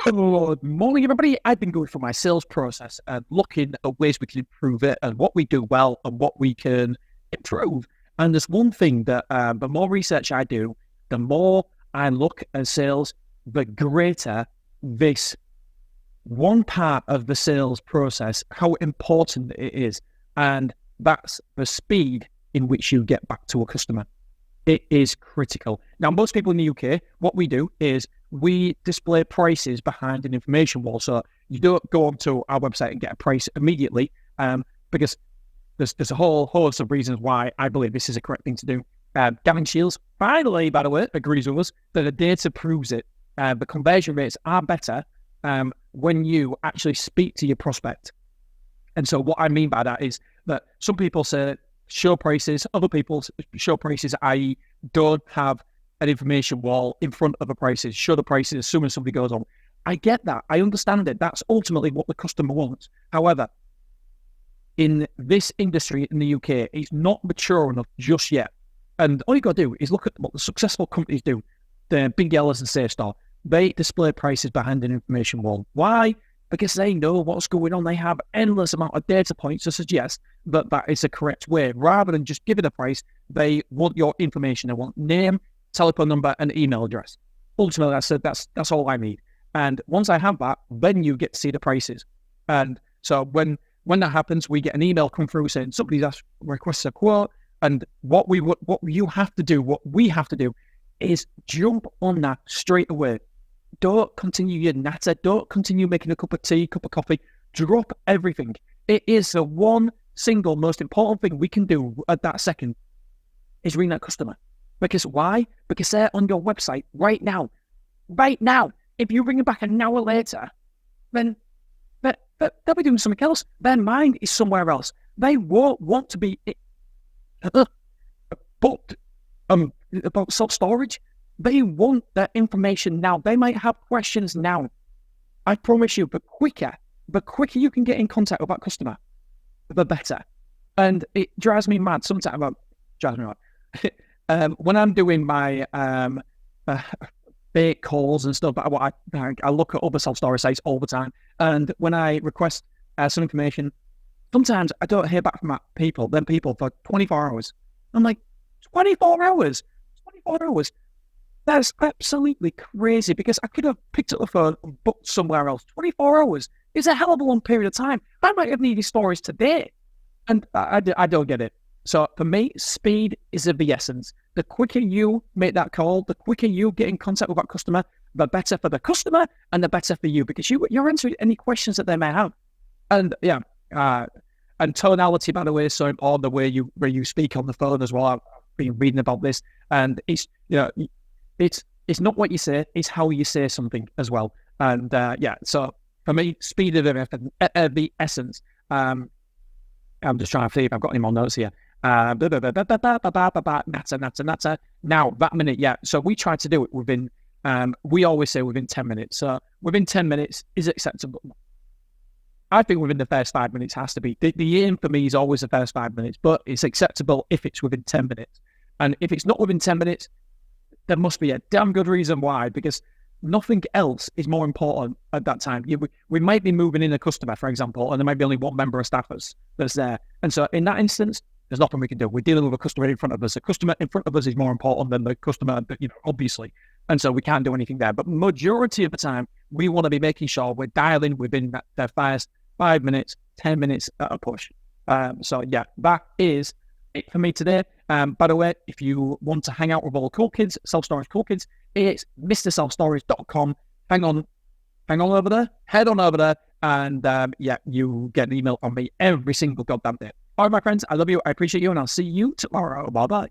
Good morning, everybody. I've been going through my sales process and looking at ways we can improve it and what we do well and what we can improve. And there's one thing that the more research I do, the more I look at sales, the greater this one part of the sales process, how important it is. And that's the speed in which you get back to a customer. It is critical. Now, most people in the UK, what we do is we display prices behind an information wall. So you don't go onto our website and get a price immediately, because there's a whole host of reasons why I believe this is a correct thing to do. Gavin Shields, finally, by the way, agrees with us that the data proves it. The conversion rates are better when you actually speak to your prospect. And so what I mean by that is that some people say show prices, other people show prices, i.e. don't have an information wall in front of the prices, show the prices as soon as somebody goes on. I get that. I understand it. That's ultimately what the customer wants. However, in this industry in the UK, it's not mature enough just yet. And all you got to do is look at what the successful companies do. The Big Yellows and SafeStar, they display prices behind an information wall. Why? Because they know what's going on. They have endless amount of data points to suggest that that is the correct way. Rather than just giving a price, they want your information. They want name, telephone number, and email address. Ultimately, that's all I need. And once I have that, then you get to see the prices. And so when that happens, we get an email come through saying somebody's requests a quote. And what we have to do is jump on that straight away. Don't continue your natter. Don't continue making a cup of tea, cup of coffee. Drop everything. It is the one single most important thing we can do at that second is ring that customer. Because why? Because they're on your website right now. Right now. If you ring them back an hour later, then they'll be doing something else. Their mind is somewhere else. They won't want to be booked about self-storage. They want that information now. They might have questions now. I promise you, the quicker you can get in contact with that customer, the better. And it drives me mad sometimes. Well, drives me mad. When I'm doing my fake calls and stuff, I look at other self-storage sites all the time. And when I request some information, sometimes I don't hear back from them people for 24 hours. I'm like, 24 hours? 24 hours? That's absolutely crazy because I could have picked up the phone and booked somewhere else. 24 hours is a hell of a long period of time. I might have needed stories today. And I don't get it. So for me, speed is of the essence. The quicker you make that call, the quicker you get in contact with that customer, the better for the customer and the better for you because you're answering any questions that they may have. And yeah, and tonality, by the way, is so important, the way you speak on the phone as well. I've been reading about this. And it's not what you say, it's how you say something as well. And so for me, speed of the essence. I'm just trying to see if I've got any more notes here. Natter. Now, that minute, yeah. So we try to do it within, we always say within 10 minutes. So within 10 minutes is acceptable. I think within the first 5 minutes has to be. The aim for me is always the first 5 minutes, but it's acceptable if it's within 10 minutes. And if it's not within 10 minutes, there must be a damn good reason why, because nothing else is more important at that time. We might be moving in a customer, for example, and there might be only one member of staff that's there. And so in that instance, there's nothing we can do. We're dealing with a customer in front of us. A customer in front of us is more important than the customer, obviously. And so we can't do anything there. But majority of the time, we want to be making sure we're dialing within their first 5 minutes, 10 minutes at a push. So yeah, that is it for me today. By the way, if you want to hang out with all cool kids, self-storage cool kids, it's mrselfstorage.com. Hang on over there, head on over there, and you get an email from me every single goddamn day. All right, my friends, I love you, I appreciate you, and I'll see you tomorrow. Bye-bye.